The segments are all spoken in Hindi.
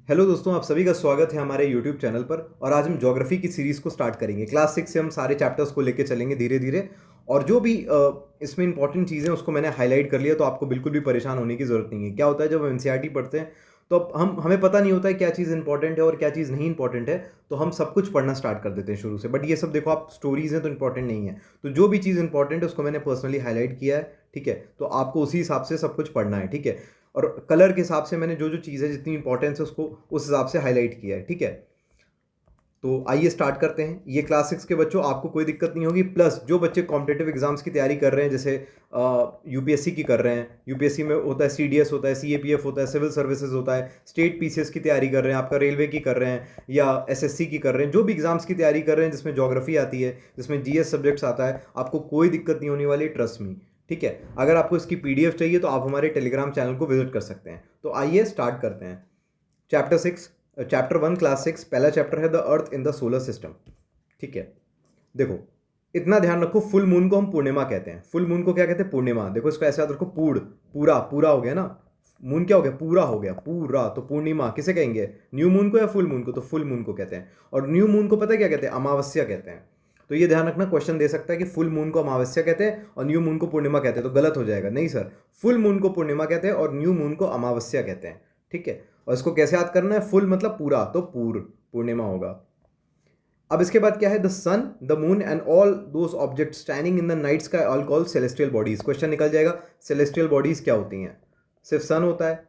हेलो दोस्तों, आप सभी का स्वागत है हमारे यूट्यूब चैनल पर। और आज हम ज्योग्राफी की सीरीज़ को स्टार्ट करेंगे। क्लास 6 से हम सारे चैप्टर्स को लेके चलेंगे धीरे धीरे। और जो भी इसमें इंपॉर्टेंट चीज़ें उसको मैंने हाईलाइट कर लिया, तो आपको बिल्कुल भी परेशान होने की ज़रूरत नहीं है। क्या होता है जब हम एनसीईआरटी पढ़ते हैं तो अब हमें पता नहीं होता है क्या चीज़ इंपॉर्टेंट है और क्या चीज़ नहीं इंपॉर्टेंट है, तो हम सब कुछ पढ़ना स्टार्ट कर देते हैं शुरू से। बट ये सब देखो, आप स्टोरीज़ हैं तो इंपॉर्टेंट नहीं है। तो जो भी चीज़ इंपॉर्टेंट है उसको मैंने पर्सनली हाईलाइट किया है, ठीक है। तो आपको उसी हिसाब से सब कुछ पढ़ना है, ठीक है। और कलर के हिसाब से मैंने जो जो चीज़ है, जितनी इंपॉर्टेंस है, उसको उस हिसाब से हाईलाइट किया है, ठीक है। तो आइए स्टार्ट करते हैं। ये क्लास 6 के बच्चों, आपको कोई दिक्कत नहीं होगी। प्लस जो बच्चे कॉम्पिटेटिव एग्जाम्स की तैयारी कर रहे हैं, जैसे यूपीएससी की कर रहे हैं, यूपीएससी में होता है सीडीएस, होता है सीएपीएफ, होता है सिविल सर्विसेज, होता है स्टेट पीसीएस की तैयारी कर रहे हैं, आपका रेलवे की कर रहे हैं या एसएससी की कर रहे हैं, जो भी एग्जाम्स की तैयारी कर रहे हैं जिसमें ज्योग्राफी आती है, जिसमें जीएस सब्जेक्ट्स आता है, आपको कोई दिक्कत नहीं होने वाली, ट्रस्ट मी, ठीक है। अगर आपको इसकी पीडीएफ चाहिए तो आप हमारे टेलीग्राम चैनल को विजिट कर सकते हैं। तो आइए स्टार्ट करते हैं। चैप्टर 1 क्लास 6, पहला चैप्टर है the earth in the solar system, ठीक है। देखो, इतना ध्यान रखो, फुल मून को हम पूर्णिमा कहते हैं। फुल मून को क्या कहते हैं? पूर्णिमा। देखो इसको ऐसे याद रखो, पूरा पूरा हो गया ना। मून क्या हो गया? पूरा हो गया, पूरा। तो पूर्णिमा किसे कहेंगे? न्यू मून को या फुल मून को? तो फुल मून को कहते हैं। और न्यू मून को पता है क्या कहते हैं? अमावस्या कहते हैं। तो ये ध्यान रखना, क्वेश्चन दे सकता है कि फुल मून को अमावस्या कहते हैं और न्यू मून को पूर्णिमा कहते हैं, तो गलत हो जाएगा। नहीं सर, फुल मून को पूर्णिमा कहते हैं और न्यू मून को अमावस्या कहते हैं, ठीक है। और इसको कैसे याद करना है? फुल मतलब पूरा, तो पूर्णिमा होगा। अब इसके बाद क्या है? The sun, the moon and all those object standing in the night sky all call celestial bodies. Question निकल जाएगा, सेलेस्टियल बॉडीज क्या होती हैं? सिर्फ सन होता है?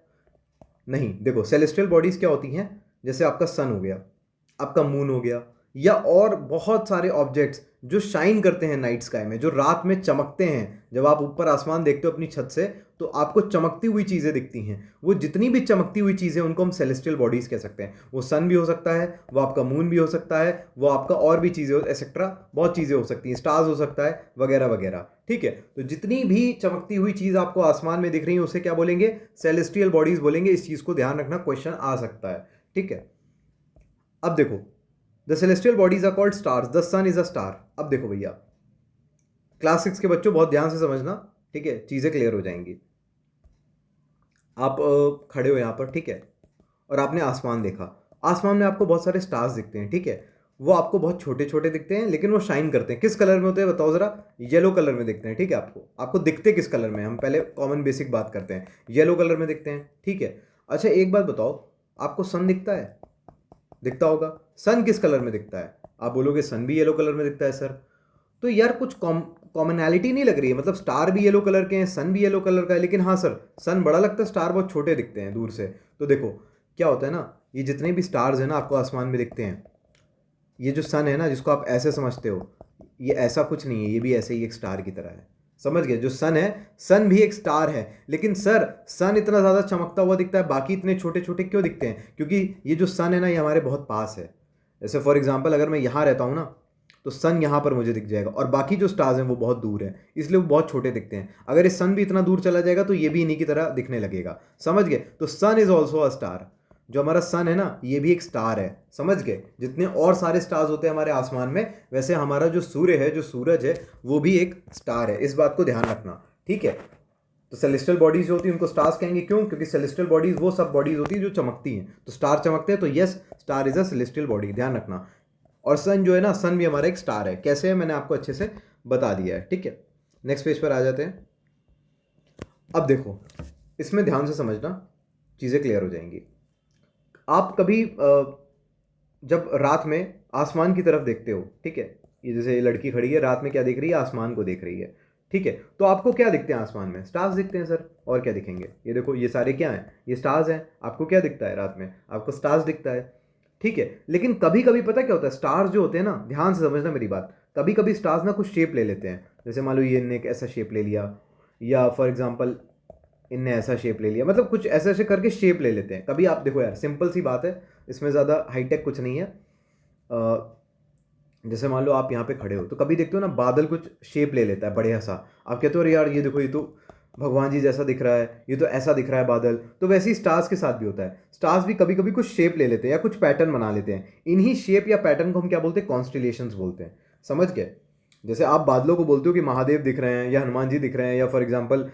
नहीं, देखो सेलेस्टियल बॉडीज क्या होती हैं, जैसे आपका सन हो गया, आपका मून हो गया, या और बहुत सारे ऑब्जेक्ट्स जो शाइन करते हैं नाइट स्काई में, जो रात में चमकते हैं। जब आप ऊपर आसमान देखते हो अपनी छत से, तो आपको चमकती हुई चीज़ें दिखती हैं। वो जितनी भी चमकती हुई चीज़ें, उनको हम सेलेस्टियल बॉडीज कह सकते हैं। वो सन भी हो सकता है, वो आपका मून भी हो सकता है, वो आपका और भी चीज़ें एक्सेट्रा, बहुत चीज़ें हो सकती हैं, स्टार्स हो सकता है, वगैरह वगैरह, ठीक है। तो जितनी भी चमकती हुई चीज़ आपको आसमान में दिख रही है, उसे क्या बोलेंगे? सेलेस्टियल बॉडीज बोलेंगे। इस चीज़ को ध्यान रखना, क्वेश्चन आ सकता है, ठीक है। अब देखो, the celestial bodies are called stars, the sun is a star. अब देखो भैया, क्लास 6 के बच्चों बहुत ध्यान से समझना, ठीक है, चीज़ें क्लियर हो जाएंगी। आप खड़े हो यहाँ पर, ठीक है, और आपने आसमान देखा। आसमान में आपको बहुत सारे स्टार्स दिखते हैं, ठीक है। वो आपको बहुत छोटे छोटे दिखते हैं, लेकिन वो शाइन करते हैं। किस कलर में होते हैं बताओ ज़रा? येलो कलर में दिखते हैं, ठीक है। आपको आपको दिखते किस कलर में? हम पहले कॉमन बेसिक बात करते हैं। येलो कलर में दिखते हैं, ठीक है। अच्छा एक बात बताओ, आपको सन दिखता है? दिखता होगा। सन किस कलर में दिखता है? आप बोलोगे सन भी येलो कलर में दिखता है सर। तो यार कुछ कॉमनैलिटी नहीं लग रही है। मतलब स्टार भी येलो कलर के हैं, सन भी येलो कलर का है, लेकिन हाँ सर, सन बड़ा लगता है, स्टार बहुत छोटे दिखते हैं दूर से। तो देखो क्या होता है ना, ये जितने भी स्टार्स हैं ना आपको आसमान में दिखते हैं, ये जो सन है ना, जिसको आप ऐसे समझते हो, ये ऐसा कुछ नहीं है, ये भी ऐसे ही एक स्टार की तरह है। समझ गए? जो सन है, सन भी एक स्टार है, लेकिन सर सन इतना ज़्यादा चमकता हुआ दिखता है, बाकी इतने छोटे छोटे क्यों दिखते हैं? क्योंकि ये जो सन है ना, ये हमारे बहुत पास है। जैसे फॉर एग्जाम्पल, अगर मैं यहाँ रहता हूँ ना, तो सन यहाँ पर मुझे दिख जाएगा, और बाकी जो स्टार्स हैं वो बहुत दूर हैं, इसलिए वो बहुत छोटे दिखते हैं। अगर ये सन भी इतना दूर चला जाएगा तो ये भी इन्हीं की तरह दिखने लगेगा। समझ गए? तो सन इज ऑल्सो अ स्टार। जो हमारा सन है ना, ये भी एक स्टार है। समझ गए? जितने और सारे स्टार्स होते हैं हमारे आसमान में, वैसे हमारा जो सूर्य है, जो सूरज है, वो भी एक स्टार है। इस बात को ध्यान रखना, ठीक है। तो सेलेस्टियल बॉडीज जो होती है उनको स्टार्स कहेंगे। क्यों? क्योंकि सेलेस्टियल बॉडीज वो सब बॉडीज होती है जो चमकती हैं। तो स्टार चमकते हैं, तो yes, star is a celestial body, ध्यान रखना। और सन जो है ना, सन भी हमारा एक स्टार है। कैसे है मैंने आपको अच्छे से बता दिया है, ठीक है। नेक्स्ट पेज पर आ जाते हैं। अब देखो, इसमें ध्यान से समझना, चीज़ें क्लियर हो जाएंगी। आप कभी जब रात में आसमान की तरफ देखते हो, ठीक है, ये जैसे ये लड़की खड़ी है, रात में क्या देख रही है? आसमान को देख रही है, ठीक है। तो आपको क्या दिखते हैं आसमान में? स्टार्स दिखते हैं सर, और क्या दिखेंगे? ये देखो, ये सारे क्या हैं? ये स्टार्स हैं। आपको क्या दिखता है रात में? आपको स्टार्स दिखता है, ठीक है। लेकिन कभी कभी पता क्या होता है, स्टार्स जो होते हैं ना, ध्यान से समझना मेरी बात, कभी कभी स्टार्स ना कुछ शेप ले लेते हैं। जैसे मान लो ये ने एक ऐसा शेप ले लिया, या फॉर एग्जाम्पल इनने ऐसा शेप ले लिया, मतलब कुछ ऐसे ऐसे करके शेप ले लेते हैं। कभी आप देखो यार, सिंपल सी बात है, इसमें ज़्यादा हाईटेक कुछ नहीं है। जैसे मान लो आप यहाँ पे खड़े हो, तो कभी देखते हो ना, बादल कुछ शेप ले लेता है बढ़िया सा। आप कहते हो अरे यार ये देखो, ये तो भगवान जी जैसा दिख रहा है, ये तो ऐसा दिख रहा है बादल। तो वैसे ही स्टार्स के साथ भी होता है। स्टार्स भी कभी कभी कुछ शेप ले लेते हैं या कुछ पैटर्न बना लेते हैं। इन्हीं शेप या पैटर्न को हम क्या बोलते हैं? कॉन्स्टिलेशंस बोलते हैं। समझ गए? जैसे आप बादलों को बोलते हो कि महादेव दिख रहे हैं, या हनुमान जी दिख रहे हैं, या फॉर एग्जाम्पल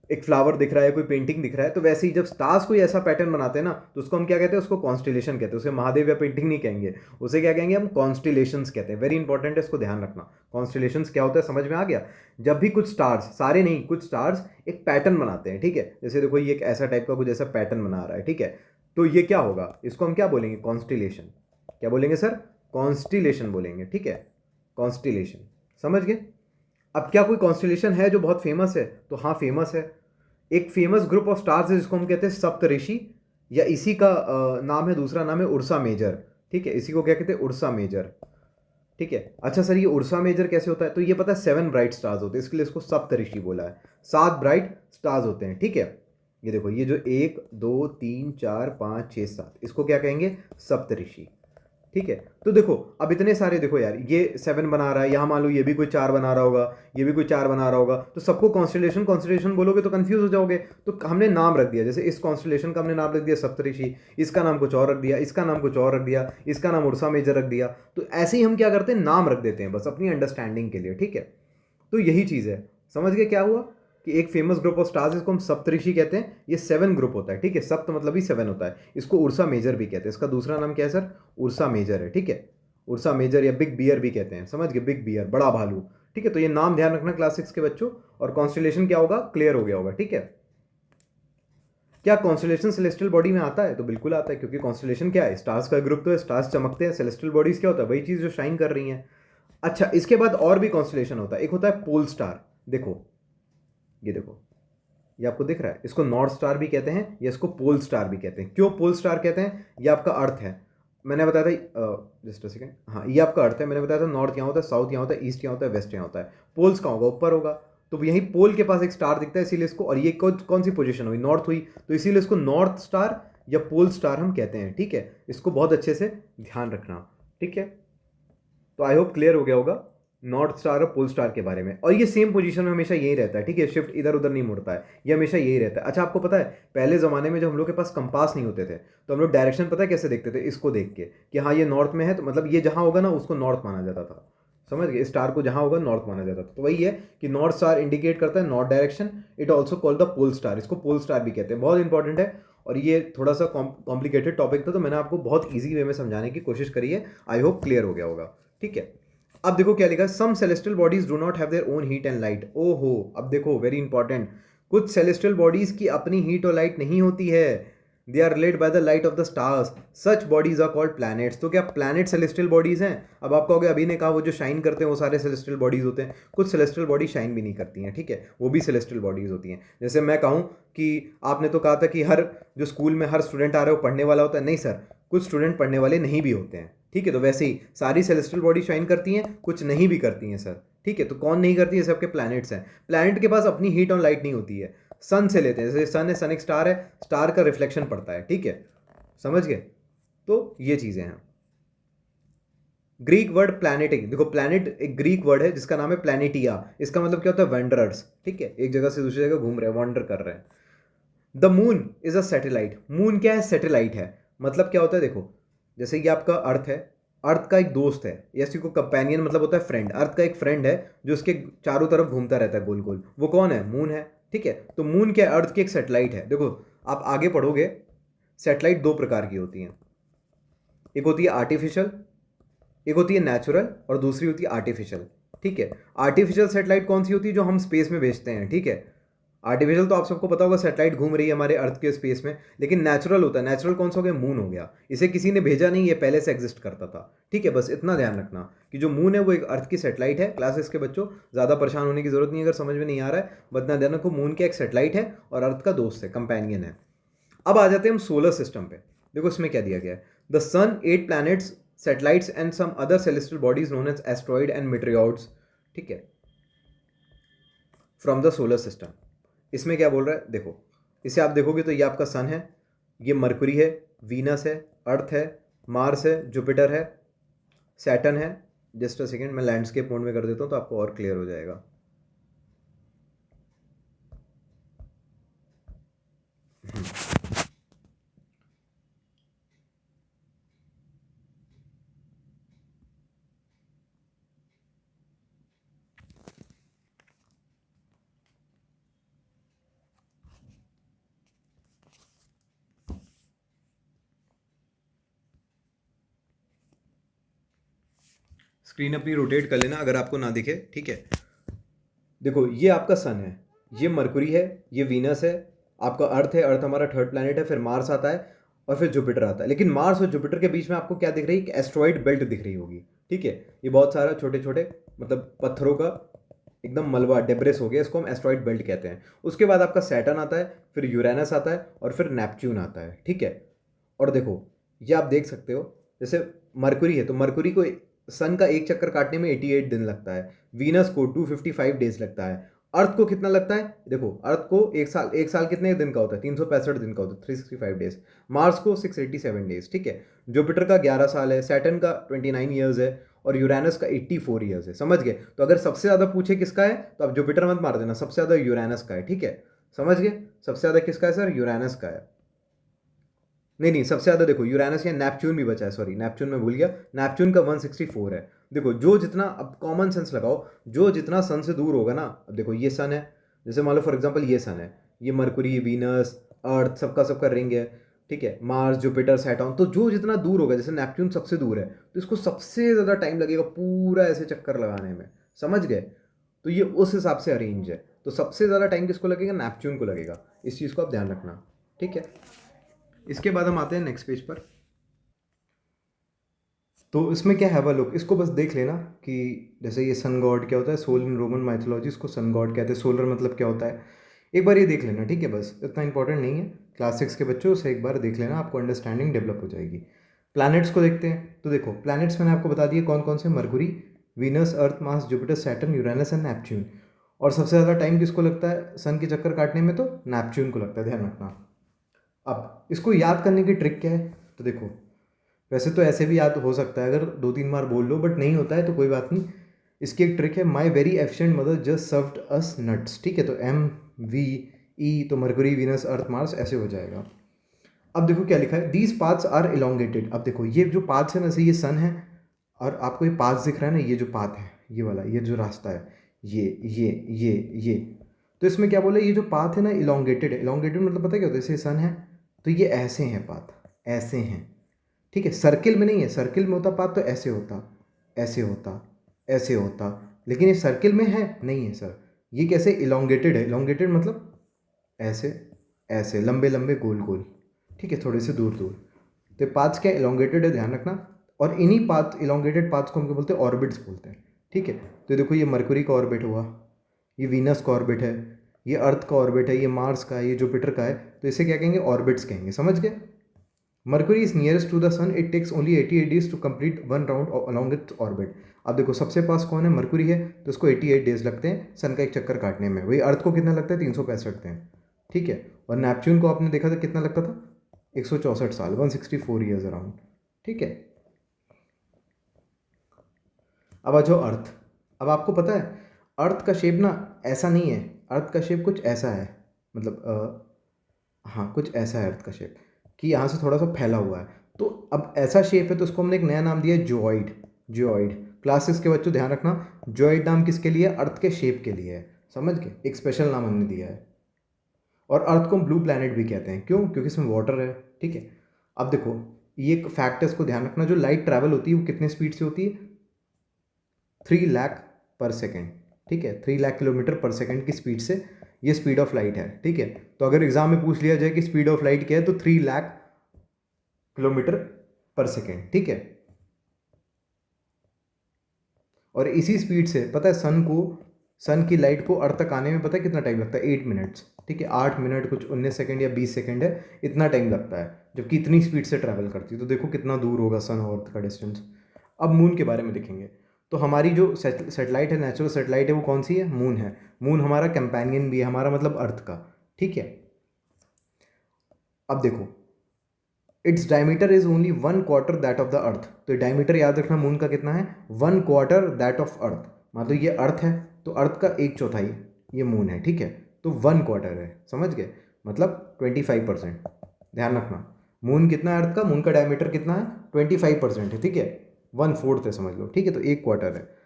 एक फ्लावर दिख रहा है, कोई पेंटिंग दिख रहा है, तो वैसे ही जब स्टार्स कोई ऐसा पैटर्न बनाते हैं ना, तो उसको हम क्या कहते हैं, उसको कॉन्स्टिलेशन कहते हैं। उसे महादेव या पेंटिंग नहीं कहेंगे, उसे क्या कहेंगे हम, कॉन्स्टिलेशंस कहते हैं। वेरी इंपॉर्टेंट है, इसको ध्यान रखना। कॉन्स्टिलेशंस क्या होता है, समझ में आ गया। जब भी कुछ स्टार्स, सारे नहीं, कुछ स्टार्स एक पैटर्न बनाते हैं, ठीक है। जैसे देखो ये एक ऐसा टाइप का कुछ ऐसा पैटर्न बना रहा है, ठीक है। तो ये क्या होगा, इसको हम क्या बोलेंगे, कॉन्स्टिलेशन। क्या बोलेंगे सर, कॉन्स्टिलेशन बोलेंगे, ठीक है। कॉन्स्टिलेशन, समझ गए। अब क्या कोई कॉन्स्टिलेशन है जो बहुत फेमस है, तो हाँ फेमस है। एक फेमस ग्रुप ऑफ स्टार्स है जिसको हम कहते हैं सप्तऋषि, या इसी का नाम है, दूसरा नाम है उर्सा मेजर, ठीक है। इसी को क्या कहते हैं, उर्सा मेजर, ठीक है। अच्छा सर, ये उर्सा मेजर कैसे होता है, तो ये पता है 7 ब्राइट स्टार्स होते हैं, इसके लिए इसको सप्तऋषि बोला है। 7 ब्राइट स्टार्स होते हैं, ठीक है। ये देखो, ये जो 1 2 3 4 5 6 7, इसको क्या कहेंगे, सप्तऋषि, ठीक है। तो देखो अब इतने सारे, देखो यार ये 7 बना रहा है, यहाँ मान लो ये भी कोई 4 बना रहा होगा, ये भी कोई 4 बना रहा होगा, तो सबको कॉन्स्टिलेशन कॉन्स्टिलेशन बोलोगे तो कंफ्यूज हो जाओगे। तो हमने नाम रख दिया, जैसे इस कॉन्स्टिलेशन का हमने नाम रख दिया सप्तऋषि, इसका नाम कुछ और रख दिया, इसका नाम कुछ और रख दिया, इसका नाम उर्सा मेजर रख दिया। तो ऐसे ही हम क्या करते हैं, नाम रख देते हैं बस अपनी अंडरस्टैंडिंग के लिए, ठीक है। तो यही चीज़ है, समझ गए क्या हुआ, कि एक फेमस ग्रुप ऑफ स्टार्स, इसको हम सप्तऋषि कहते हैं। ये 7 ग्रुप होता है, ठीक है। सप्त मतलब ही 7 होता है। इसको उर्सा मेजर भी कहते हैं, इसका दूसरा नाम क्या है सर, उर्सा मेजर है, ठीक है। उर्सा मेजर या बिग बियर भी कहते हैं, समझ गए, बिग बियर, बड़ा भालू, ठीक है। तो ये नाम ध्यान रखना क्लास 6 के बच्चों। और कॉन्स्टिलेशन क्या होगा, क्लियर हो गया होगा, ठीक है। क्या कॉन्स्टिलेशन सेलेस्टियल बॉडी में आता है, तो बिल्कुल आता है, क्योंकि कॉन्स्टिलेशन क्या है, स्टार्स का ग्रुप तो है, स्टार्स चमकते हैं। सेलेस्टियल बॉडीज क्या होता है, वही चीज़ जो शाइन कर रही हैं। अच्छा, इसके बाद और भी कॉन्स्टिलेशन होता है, एक होता है पोल स्टार। देखो, ये देखो, ये आपको दिख रहा है, इसको नॉर्थ स्टार भी कहते हैं, या इसको पोल स्टार भी कहते हैं। क्यों पोल स्टार कहते हैं, ये आपका अर्थ है। मैंने बताया था, जस्ट अ सेकेंड, हाँ ये आपका अर्थ है। मैंने बताया था नॉर्थ यहाँ होता है, साउथ यहाँ होता है, ईस्ट यहाँ होता है, वेस्ट यहाँ होता है। पोल्स कहाँ होगा, ऊपर होगा। तो यहीं पोल के पास एक स्टार दिखता है, इसीलिए इसको, और ये कौन सी पोजीशन हुई, नॉर्थ हुई, तो इसीलिए इसको नॉर्थ स्टार या पोल स्टार हम कहते हैं, ठीक है। इसको बहुत अच्छे से ध्यान रखना, ठीक है। तो आई होप क्लियर हो गया होगा नॉर्थ स्टार और पोल स्टार के बारे में। और ये सेम पोजीशन में हमेशा यही रहता है, ठीक है। शिफ्ट इधर उधर नहीं मुड़ता है, ये हमेशा यही रहता है। अच्छा, आपको पता है पहले ज़माने में जब हम लोग के पास कंपास नहीं होते थे, तो हम लोग डायरेक्शन पता है कैसे देखते थे, इसको देख के, कि हाँ ये नॉर्थ में है, तो मतलब ये जहाँ होगा ना उसको नॉर्थ माना जाता था। समझ गए, स्टार को जहाँ होगा नॉर्थ माना जाता था। तो वही है कि नॉर्थ स्टार इंडिकेट करता है north direction. It also called the pole star, इसको पोल स्टार भी कहते हैं, बहुत इंपॉर्टेंट है। और ये थोड़ा सा कॉम्प्लिकेटेड टॉपिक था, तो मैंने आपको बहुत ईजी वे में समझाने की कोशिश करी है। आई होप क्लियर हो गया होगा, ठीक है। अब देखो क्या लिखा है, some celestial bodies do not have their own heat and light. ओहो, अब देखो वेरी इंपॉर्टेंट, कुछ सेलेस्टियल बॉडीज की अपनी हीट और लाइट नहीं होती है। They are related by the light of the stars, such bodies are called planets. तो क्या प्लैनेट सेलेस्टियल बॉडीज हैं। अब आप कहोगे, अभी ने कहा वो जो शाइन करते हैं वो सारे सेलेस्टियल बॉडीज होते हैं। कुछ सेलेस्टियल बॉडी शाइन भी नहीं करती हैं, ठीक है, वो भी सेलेस्टियल बॉडीज होती हैं। जैसे मैं कहूँ कि आपने तो कहा था कि हर जो स्कूल में हर स्टूडेंट आ रहा है वो पढ़ने वाला होता है, नहीं सर, कुछ स्टूडेंट पढ़ने वाले नहीं भी होते हैं, ठीक है। तो वैसे ही सारी सेलेस्टियल बॉडी शाइन करती हैं, कुछ नहीं भी करती हैं सर, ठीक है। तो कौन नहीं करती है, सबके प्लैनेट्स हैं। प्लैनेट के पास अपनी हीट और लाइट नहीं होती है। सन से लेते हैं, जैसे सन है, सन एक स्टार है, स्टार का रिफ्लेक्शन पड़ता है, ठीक है, समझ गए। तो ये चीजें हैं। ग्रीक वर्ड प्लैनेटिक, देखो प्लैनेट एक ग्रीक वर्ड है जिसका नाम है प्लैनेटिया। इसका मतलब क्या होता है, वेंडरर्स, ठीक है, एक जगह से दूसरी जगह घूम रहे हैं, वॉन्डर कर रहे हैं। The moon is a satellite. Moon क्या है, सैटेलाइट है। मतलब क्या होता है, देखो जैसे कि आपका अर्थ है, अर्थ का एक दोस्त है, या इसी को कंपेनियन मतलब होता है फ्रेंड। अर्थ का एक फ्रेंड है जो उसके चारों तरफ घूमता रहता है गोल गोल, वो कौन है, मून है, ठीक है। तो मून क्या है, अर्थ की एक सैटेलाइट है। देखो आप आगे पढ़ोगे, सैटेलाइट दो प्रकार की होती हैं, एक होती है आर्टिफिशियल, एक होती है नेचुरल, और दूसरी होती है आर्टिफिशियल, ठीक है। आर्टिफिशियल सैटेलाइट कौन सी होती है, जो हम स्पेस में भेजते हैं, ठीक है। आर्टिफिशियल तो आप सबको पता होगा, सैटेलाइट घूम रही है हमारे अर्थ के स्पेस में। लेकिन नेचुरल होता है, नेचुरल कौन सा हो गया, मून हो गया। इसे किसी ने भेजा नहीं, ये पहले से एग्जिस्ट करता था, ठीक है। बस इतना ध्यान रखना कि जो मून है वो एक अर्थ की सैटेलाइट है। क्लासेस के बच्चों ज़्यादा परेशान होने की जरूरत नहीं है अगर समझ में नहीं आ रहा है, बतना ध्यान रखो, मून की एक सैटेलाइट है और अर्थ का दोस्त है, कंपेनियन है। अब आ जाते हैं हम सोलर सिस्टम पे। देखो इसमें क्या दिया गया है, the sun, 8 planets, satellites and some other celestial bodies known as asteroid and meteoroids, ठीक है, फ्रॉम द सोलर सिस्टम। इसमें क्या बोल रहा है, देखो इसे आप देखोगे तो ये आपका सन है, ये मरकुरी है, वीनस है, अर्थ है, मार्स है, जुपिटर है, सैटर्न है। जस्ट अ सेकेंड, मैं लैंडस्केप मोड में कर देता हूँ तो आपको और क्लियर हो जाएगा। स्क्रीन अपनी रोटेट कर लेना अगर आपको ना दिखे, ठीक है। देखो ये आपका सन है, ये मरकुरी है, ये वीनस है, आपका अर्थ है, अर्थ हमारा थर्ड प्लैनेट है, फिर मार्स आता है और फिर जुपिटर आता है। लेकिन मार्स और जुपिटर के बीच में आपको क्या दिख रही है? एक एस्ट्रॉइड बेल्ट दिख रही होगी, ठीक है। ये बहुत सारा छोटे छोटे मतलब पत्थरों का एकदम मलबा डेब्रिस हो गया, इसको हम एस्ट्रॉइड बेल्ट कहते हैं। उसके बाद आपका सैटर्न आता है, फिर यूरेनस आता है और फिर नेपच्यून आता है, ठीक है। और देखो ये आप देख सकते हो, जैसे मरकुरी है तो मरकुरी को सन का एक चक्कर काटने में 88 दिन लगता है, वीनस को 255 डेज लगता है, अर्थ को कितना लगता है? देखो अर्थ को एक साल कितने दिन का होता है? 365 दिन का होता है, 365 डेज। मार्स को 687 डेज, ठीक है। जुपिटर का 11 साल है, सैटर्न का 29 ईयर्स है और यूरेनस का 84 ईयर्स है, समझ गए। तो अगर सबसे ज़्यादा पूछे किसका है तो आप जुपिटर मत मार देना, सबसे ज़्यादा यूरेनस का है, ठीक है। समझ गए, सबसे ज़्यादा किसका है सर? यूरेनस का है। नहीं सबसे ज़्यादा देखो यूरेनस या नेपच्यून भी बचा है, सॉरी नेपच्यून में भूल गया, नेपच्यून का 164 है। देखो जो जितना, अब कॉमन सेंस लगाओ, जो जितना सन से दूर होगा ना, अब देखो ये सन है, जैसे मान लो फॉर एग्जांपल ये सन है, ये मरकुरी, वीनस, अर्थ सबका सबका रिंग है, ठीक है, मार्स, जुपिटर, सैटर्न, तो जो जितना दूर होगा, जैसे नेपच्यून सबसे दूर है तो इसको सबसे ज़्यादा टाइम लगेगा पूरा ऐसे चक्कर लगाने में, समझ गए। तो ये उस हिसाब से अरेंज है, तो सबसे ज़्यादा टाइम किसको लगेगा? नेपच्यून को लगेगा, इस चीज़ को आप ध्यान रखना, ठीक है। इसके बाद हम आते हैं नेक्स्ट पेज पर। तो इसमें क्या है वह लोग, इसको बस देख लेना कि जैसे ये सन गॉड क्या होता है, सोल इन रोमन माइथोलॉजी इसको सन गॉड कहते हैं, सोलर मतलब क्या होता है, एक बार ये देख लेना, ठीक है। बस इतना इंपॉर्टेंट नहीं है, क्लास 6 के बच्चों से एक बार देख लेना, आपको अंडरस्टैंडिंग डेवलप हो जाएगी। प्लैनेट्स को देखते हैं, तो देखो प्लैनेट्स मैंने आपको बता दिए कौन कौन से, Mercury, Venus, earth, Mars, Jupiter, Saturn, Uranus and Neptune. और सबसे ज़्यादा टाइम किसको लगता है सन के चक्कर काटने में? तो नेपच्यून को लगता है, ध्यान रखना। अब इसको याद करने की ट्रिक क्या है? तो देखो वैसे तो ऐसे भी याद हो सकता है अगर 2-3 बार बोल लो, बट नहीं होता है तो कोई बात नहीं। इसकी एक ट्रिक है, my very efficient mother just served us nuts, ठीक है। तो MVE, तो मरकुरी, वीनस, अर्थ, मार्स ऐसे हो जाएगा। अब देखो क्या लिखा है, दीज पाथ्स आर इलोंगेटेड। अब देखो ये जो पाथ्स है ना, जैसे ये सन है और आपको ये पाथ दिख रहा है ना, ये जो पाथ है, ये वाला, ये जो रास्ता है, ये तो इसमें क्या बोला, ये जो पाथ है ना इलोंगेटेड है। इलोंगेटेड मतलब पता है क्या होता है? जैसे सन है तो ये ऐसे हैं पाथ, ऐसे हैं, ठीक है। सर्किल में नहीं है, सर्किल में होता पाथ तो ऐसे होता, ऐसे होता, ऐसे होता, लेकिन ये सर्किल में है नहीं है सर। ये कैसे इलोंगेटेड है? इलोंगेटेड मतलब ऐसे, ऐसे लंबे लंबे गोल गोल, ठीक है, थोड़े से दूर दूर। तो पाथ्स क्या इलोंगेटेड है, ध्यान रखना। और इन्हीं पाथ, इलोंगेटेड पाथ्स को हम क्या बोलते हैं? ऑर्बिट्स बोलते हैं, ठीक है। तो देखो ये मरकुरी का ऑर्बिट हुआ, ये वीनस का ऑर्बिट है, ये अर्थ का ऑर्बिट है, ये मार्स का है, ये जुपिटर का है, तो इसे क्या कहेंगे? ऑर्बिट्स कहेंगे, समझ गए। Mercury is nearest to the sun, it takes only 88 days to complete one round along its orbit. अब देखो सबसे पास कौन है? मरकुरी है, तो उसको 88 डेज लगते हैं सन का एक चक्कर काटने में। वही अर्थ को कितना लगता है? 365 दिन, ठीक है। और नेपच्यून को आपने देखा था कितना लगता था? 164 साल, 164 ईयर्स अराउंड, ठीक है। अब आ जाओ अर्थ। अब आपको पता है अर्थ का शेप ना ऐसा नहीं है, अर्थ का शेप कुछ ऐसा है, मतलब हाँ कुछ ऐसा है अर्थ का शेप, कि यहाँ से थोड़ा सा फैला हुआ है। तो अब ऐसा शेप है तो उसको हमने एक नया नाम दिया है जियोइड। जियोइड, क्लास 6 के बच्चों ध्यान रखना, जियोइड नाम किसके लिए है? अर्थ के शेप के लिए है, समझ गए। एक स्पेशल नाम हमने दिया है। और अर्थ को हम ब्लू प्लैनेट भी कहते हैं, क्यों? क्योंकि इसमें वाटर है, ठीक है। अब देखो ये एक फैक्ट है, इसको ध्यान रखना, जो लाइट ट्रैवल होती है वो कितने स्पीड से होती है? 3 लाख पर सेकेंड, ठीक है, 3 लाख किलोमीटर पर सेकेंड की स्पीड से ये स्पीड ऑफ लाइट है, ठीक है। तो अगर एग्जाम में पूछ लिया जाए कि स्पीड ऑफ लाइट क्या है, तो 3 लाख किलोमीटर पर सेकेंड, ठीक है। और इसी स्पीड से पता है सन की लाइट को अर्थ तक आने में पता है कितना टाइम लगता है? 8 मिनट्स, ठीक है। 8 मिनट कुछ 19 सेकेंड या 20 सेकेंड है, इतना टाइम लगता है, जबकि इतनी स्पीड से ट्रैवल करती है। तो देखो कितना दूर होगा सन और अर्थ का डिस्टेंस। अब मून के बारे में देखेंगे, तो हमारी जो सेटेलाइट है, नेचुरल सेटेलाइट है, वो कौन सी है? मून है। मून हमारा कंपेनियन भी है, हमारा मतलब अर्थ का, ठीक है। अब देखो its diameter is only 1/4 that of the earth. तो डायमीटर याद रखना मून का कितना है? 1/4 दैट ऑफ अर्थ। मतलब ये अर्थ है तो अर्थ का 1/4 ये मून है, ठीक है। तो 1/4 है, समझ गए, मतलब 25%। ध्यान रखना मून कितना है अर्थ का? मून का डायमीटर कितना है? 25% है, ठीक है। 1/4 है समझ लो, ठीक है। तो 1/4 है।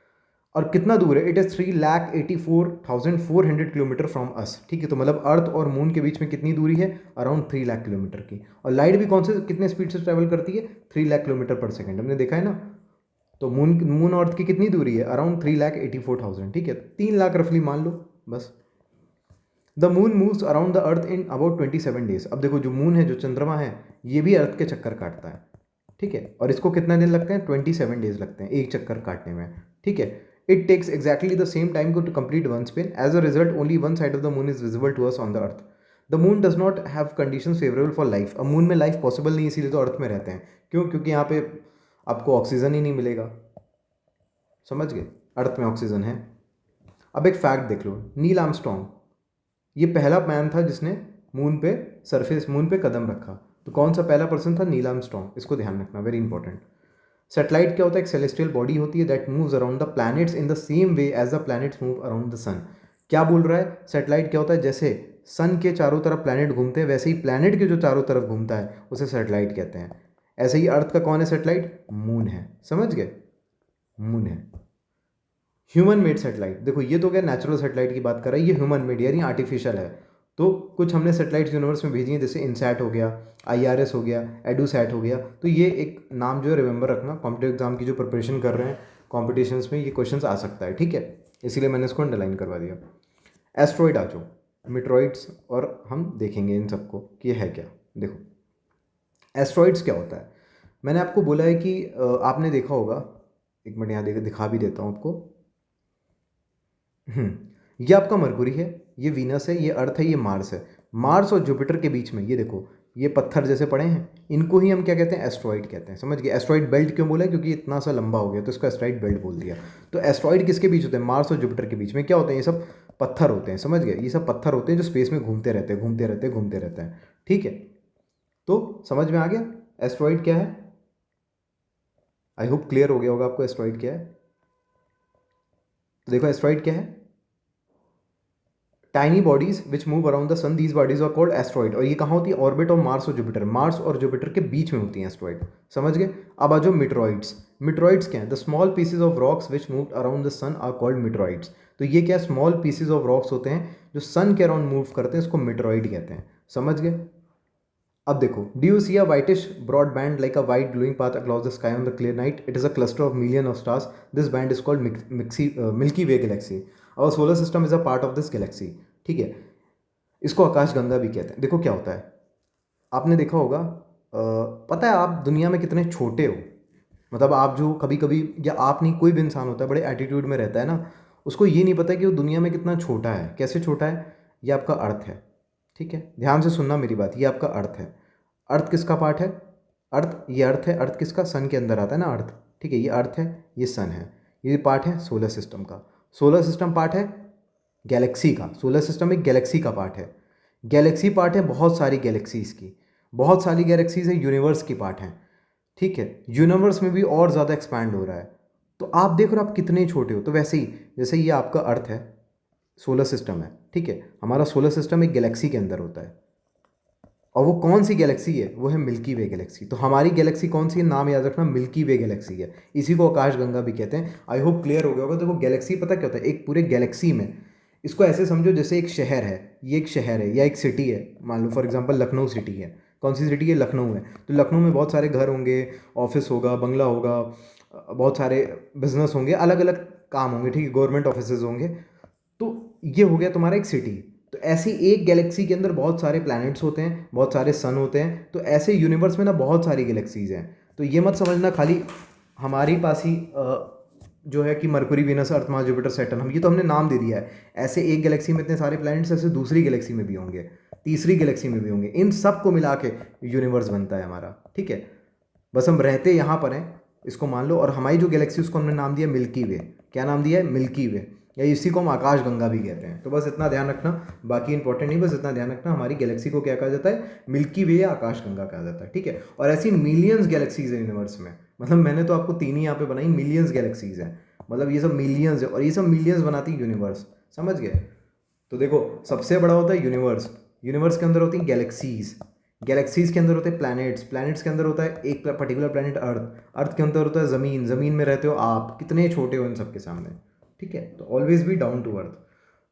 और कितना दूर है? It is 3,84,400 kilometre from us, ठीक है। तो मतलब अर्थ और मून के बीच में कितनी दूरी है? अराउंड 3 लाख किलोमीटर की। और लाइट भी कौन से कितने स्पीड से ट्रैवल करती है? 3 लाख किलोमीटर पर सेकेंड, हमने देखा है ना। तो मून अर्थ की कितनी दूरी है, अराउंड 3,84,000, ठीक है, 3 लाख रफली मान लो बस। The moon moves around the earth in about 27 days. अब देखो जो मून है, जो चंद्रमा है, ये भी अर्थ के चक्कर काटता है, ठीक है, और इसको कितना दिन लगते हैं, 27 डेज लगते हैं एक चक्कर काटने में, ठीक है। It takes exactly the same time to complete one spin. As a result only one side of the moon is visible to us on the earth. The moon does not have condition favourable for life. अब मून में लाइफ पॉसिबल नहीं, इसीलिए तो अर्थ में रहते हैं। क्यों? क्योंकि यहाँ पे आपको ऑक्सीजन ही नहीं मिलेगा, समझ गए, अर्थ में ऑक्सीजन है। अब एक फैक्ट देख लो, नील आर्मस्ट्रॉन्ग ये पहला मैन था जिसने मून पे कदम रखा। तो कौन सा पहला पर्सन था? Neil Armstrong. इसको ध्यान रखना, वेरी इंपॉर्टेंट। सैटेलाइट क्या होता है? एक सेलेस्टियल बॉडी होती है that moves around the planets in the same way as the planets move around the sun. क्या बोल रहा है? सैटेलाइट क्या होता है? जैसे सन के चारों तरफ प्लैनेट घूमते हैं, वैसे ही प्लैनेट के जो चारों तरफ घूमता है उसे सैटेलाइट कहते हैं। ऐसे ही अर्थ का कौन है सैटेलाइट? मून है, समझ गए, मून है। ह्यूमन मेड सैटेलाइट, देखो ये तो क्या नेचुरल सैटेलाइट की बात कर रहा है, ये ह्यूमन मेड यानी आर्टिफिशियल है। तो कुछ हमने सैटेलाइट्स यूनिवर्स में भेजी हैं, जैसे इनसैट हो गया, IRS हो गया, एडूसैट हो गया। तो ये एक नाम जो है रिमेंबर रखना, कॉम्पिटेटिव एग्जाम की जो प्रिपरेशन कर रहे हैं कॉम्पिटिशन्स में, ये क्वेश्चन आ सकता है, ठीक है, इसीलिए मैंने इसको अंडरलाइन करवा दिया। एस्ट्रॉइड आ जाओ, मिट्रॉइड्स, और हम देखेंगे इन सबको कि ये है क्या। देखो एस्ट्रॉइड्स क्या होता है, मैंने आपको बोला है कि आपने देखा होगा, एक मिनट यहाँ दिखा भी देता हूँ आपको। ये आपका मरकुरी है, ये वीनस है, ये अर्थ है, ये मार्स है। मार्स और जुपिटर के बीच में ये देखो, ये पत्थर जैसे पड़े हैं, इनको ही हम क्या कहते हैं? एस्ट्रॉइड कहते हैं, समझ गए। एस्ट्रॉइड बेल्ट क्यों बोला है? क्योंकि इतना सा लंबा हो गया तो इसको एस्ट्रॉइड बेल्ट बोल दिया। तो एस्ट्रॉइड किसके बीच होते हैं? मार्स और जुपिटर के बीच में। क्या होते हैं? ये सब पत्थर होते हैं, समझ गए, ये सब पत्थर होते हैं जो स्पेस में घूमते रहते हैं, घूमते रहते हैं, घूमते रहते हैं, ठीक है। तो समझ में आ गया एस्ट्रॉइड क्या है? आई होप क्लियर हो गया होगा आपको एस्ट्रॉइड क्या है। तो देखो एस्ट्रॉइड क्या है? Tiny bodies which move around the sun, these bodies are called asteroid. और ये कहाँ होती है? ऑर्बिट ऑफ मार्स और जुपिटर, मार्स और जुपिटर के बीच में होती हैं एस्ट्रॉइड, समझ गए। अब आ जाओ मिट्रॉइड्स। मिट्रॉइड्स क्या है? The small pieces of rocks which move around the sun are called meteoroids. तो ये क्या? स्मॉल पीसेज ऑफ रॉक्स होते हैं जो सन के अराउंड मूव करते हैं, इसको मिट्रॉइड कहते हैं, समझ गए। अब देखो, do you see a whitish broad band like a white glowing path across the sky on the clear night? It is a cluster of million of stars. This band is called Milky Way galaxy. Our solar system is a part of this galaxy. ठीक है, इसको आकाश गंगा भी कहते हैं। देखो क्या होता है, आपने देखा होगा, पता है आप दुनिया में कितने छोटे हो? मतलब आप जो कभी कभी, या आप नहीं, कोई भी इंसान होता है बड़े एटीट्यूड में रहता है ना, उसको ये नहीं पता कि वो दुनिया में कितना छोटा है। कैसे छोटा है? ये आपका अर्थ है, ठीक है, ध्यान से सुनना मेरी बात, ये आपका अर्थ है। अर्थ किसका पार्ट है? अर्थ, ये अर्थ है, अर्थ किसका? सन के अंदर आता है ना अर्थ, ठीक है, ये अर्थ है, ये सन है, ये पार्ट है सोलर सिस्टम का। सोलर सिस्टम पार्ट है गैलेक्सी का, सोलर सिस्टम एक गैलेक्सी का पार्ट है। गैलेक्सी पार्ट है बहुत सारी गैलेक्सीज़ की, बहुत सारी गैलेक्सीज़ है, यूनिवर्स की पार्ट है, ठीक है, यूनिवर्स में भी और ज़्यादा एक्सपैंड हो रहा है। तो आप देख रहे हो आप कितने छोटे हो। तो वैसे ही जैसे ये आपका अर्थ है, सोलर सिस्टम है, ठीक है, हमारा सोलर सिस्टम एक गैलेक्सी के अंदर होता है, और वो कौन सी गैलेक्सी है? वो है मिल्की वे गैलेक्सी। तो हमारी गैलेक्सी कौन सी है? नाम याद रखना, मिल्की वे गैलेक्सी है, इसी को आकाश गंगा भी कहते हैं। आई होप क्लियर हो गया होगा। देखो गैलेक्सी पता क्या होता है? एक पूरे गैलेक्सी में, इसको ऐसे समझो जैसे एक शहर है, ये एक शहर है या एक सिटी है, मान लो फॉर एग्जांपल लखनऊ सिटी है। कौन सी सिटी है? लखनऊ है। तो लखनऊ में बहुत सारे घर होंगे, ऑफिस होगा, बंगला होगा, बहुत सारे बिजनेस होंगे, अलग अलग काम होंगे, ठीक है, गवर्नमेंट ऑफिसेज होंगे। तो ये हो गया तुम्हारा एक सिटी। तो ऐसी एक गैलेक्सी के अंदर बहुत सारे प्लैनेट्स होते हैं, बहुत सारे सन होते हैं। तो ऐसे यूनिवर्स में ना बहुत सारी गैलेक्सीज हैं। तो ये मत समझना खाली हमारे पास ही जो है कि मरकुरी, वीनस, अर्थ, मार्स, जुपिटर, सैटर्न, हम ये तो हमने नाम दे दिया है। ऐसे एक गैलेक्सी में इतने सारे प्लैनेट्स, ऐसे दूसरी गैलेक्सी में भी होंगे, तीसरी गैलेक्सी में भी होंगे। इन सब को मिला के यूनिवर्स बनता है हमारा, ठीक है। बस हम रहते यहाँ पर हैं, इसको मान लो। और हमारी जो गैलेक्सी उसको हमने नाम दिया मिल्की वे। क्या नाम दिया है? मिल्की वे, या इसी को हम आकाश गंगा भी कहते हैं। तो बस इतना ध्यान रखना, बाकी इंपॉर्टेंट नहीं, बस इतना ध्यान रखना, हमारी गैलेक्सी को क्या कहा जाता है? मिल्की वे या आकाश गंगा कहा जाता है, ठीक है। और ऐसी मिलियंस गैलेक्सीज है यूनिवर्स में, मतलब मैंने तो आपको 3 ही यहाँ पे बनाई, मिलियंस गैलेक्सीज हैं, मतलब ये सब मिलियंस है, और ये सब मिलियंस बनाती है यूनिवर्स, समझ गए। तो देखो सबसे बड़ा होता है यूनिवर्स, यूनिवर्स के अंदर होती है गैलेक्सीज, गैलेक्सीज के अंदर होते हैं प्लैनेट्स, प्लैनेट्स के अंदर होता है एक पर्टिकुलर प्लैनेट अर्थ, अर्थ के अंदर होता है ज़मीन, ज़मीन में रहते हो आप, कितने छोटे हो इन सब के सामने, ठीक है। तो always be down to earth.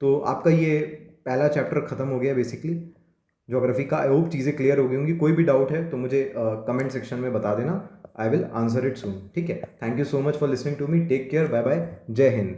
तो आपका ये पहला चैप्टर ख़त्म हो गया बेसिकली ज्योग्राफी का। आई होप चीज़ें क्लियर हो गई होंगी। कोई भी डाउट है तो मुझे कमेंट सेक्शन में बता देना। I will answer it soon. ठीक है, thank you so much for listening to me, take care, bye bye, जय हिंद।